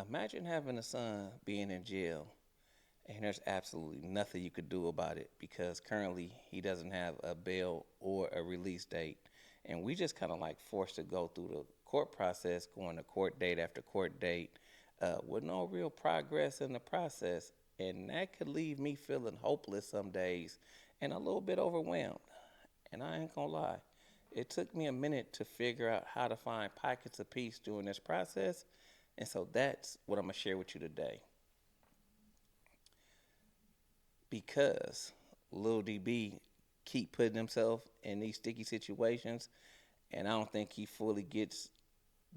Imagine having a son being in jail, and there's absolutely nothing you could do about it because currently he doesn't have a bail or a release date. And we just kind of like forced to go through the court process, going to court date after court date, with no real progress in the process. And that could leave me feeling hopeless some days and a little bit overwhelmed. And I ain't gonna lie, it took me a minute to figure out how to find pockets of peace during this process. And so that's what I'm gonna share with you today. Because Lil DB keep putting himself in these sticky situations, and I don't think he fully gets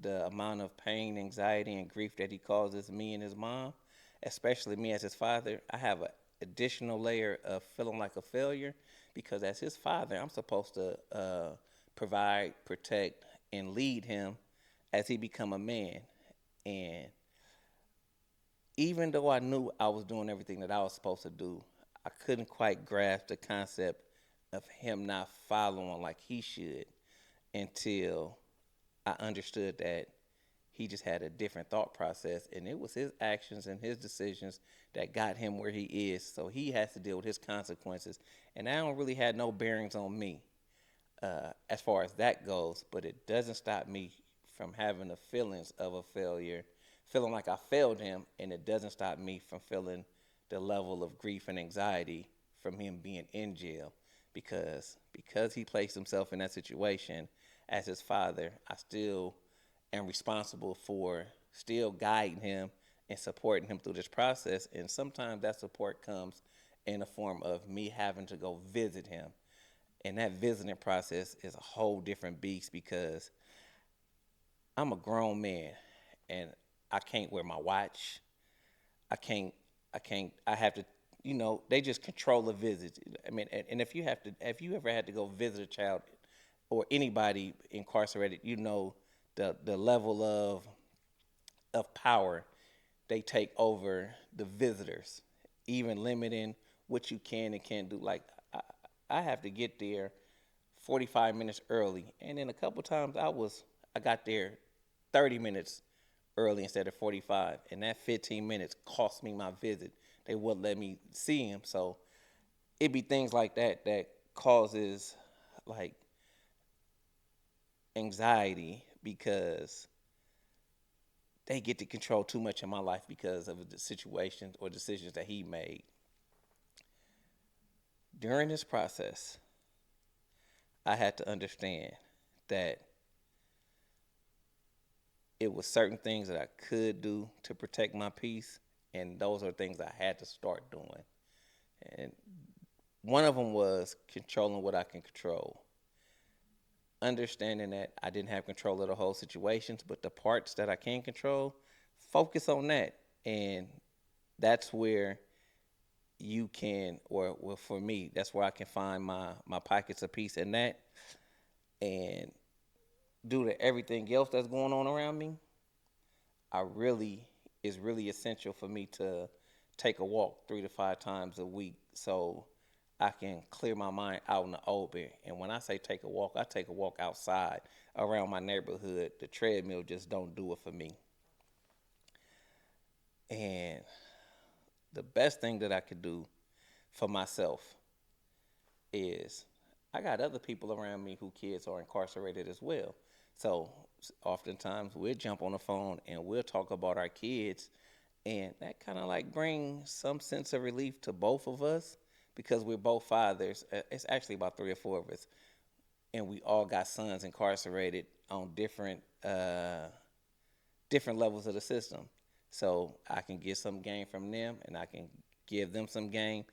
the amount of pain, anxiety, and grief that he causes me and his mom, especially me as his father. I have an additional layer of feeling like a failure because as his father, I'm supposed to provide, protect, and lead him as he become a man. And even though I knew I was doing everything that I was supposed to do, I couldn't quite grasp the concept of him not following like he should until I understood that he just had a different thought process and it was his actions and his decisions that got him where he is. So he has to deal with his consequences. And that don't really have no bearings on me as far as that goes, but it doesn't stop me from having the feelings of a failure, feeling like I failed him, and it doesn't stop me from feeling the level of grief and anxiety from him being in jail because he placed himself in that situation as his father. I still am responsible for still guiding him and supporting him through this process, and sometimes that support comes in the form of me having to go visit him, and that visiting process is a whole different beast because I'm a grown man and I can't wear my watch. I can't I have to they just control the visits. I mean, and if you ever had to go visit a child or anybody incarcerated, the level of power they take over the visitors, even limiting what you can and can't do. Like I, I have to get there 45 minutes early, and then a couple times I got there 30 minutes early instead of 45, and that 15 minutes cost me my visit. They wouldn't let me see him, so it be things like that that causes like anxiety because they get to control too much in my life because of the situations or decisions that he made. During this process, I had to understand that it was certain things that I could do to protect my peace, and those are things I had to start doing. And one of them was controlling what I can control, understanding that I didn't have control of the whole situations, but the parts that I can control, focus on that, and that's where you can, or well, for me, that's where I can find my pockets of peace in that, and due to everything else that's going on around me, I really it's really essential for me to take a walk 3 to 5 times a week so I can clear my mind out in the open. And when I say take a walk, I take a walk outside around my neighborhood. The treadmill just don't do it for me. And the best thing that I could do for myself is I got other people around me who kids are incarcerated as well. So oftentimes we'll jump on the phone and we'll talk about our kids, and that kind of like brings some sense of relief to both of us because we're both fathers. It's actually about 3 or 4 of us, and we all got sons incarcerated on different levels of the system. So I can get some game from them, and I can give them some game,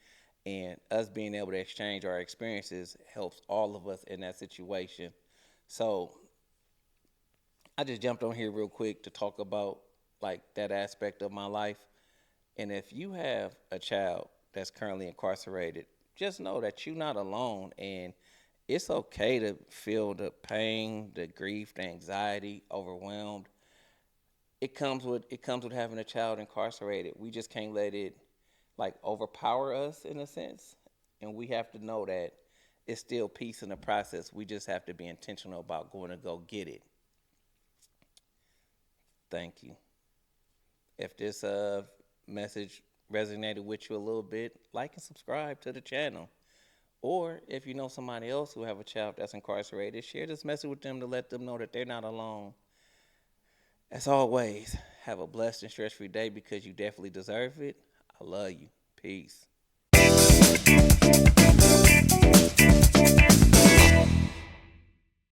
and us being able to exchange our experiences helps all of us in that situation. So I just jumped on here real quick to talk about like that aspect of my life. And if you have a child that's currently incarcerated, just know that you're not alone, and it's okay to feel the pain, the grief, the anxiety, overwhelmed. It comes with having a child incarcerated. We just can't let it like overpower us in a sense, and we have to know that it's still peace in the process. We just have to be intentional about going to go get it. Thank you. If this message resonated with you a little bit, like and subscribe to the channel. Or if you know somebody else who have a child that's incarcerated, share this message with them to let them know that they're not alone. As always, have a blessed and stress-free day because you definitely deserve it. I love you. Peace.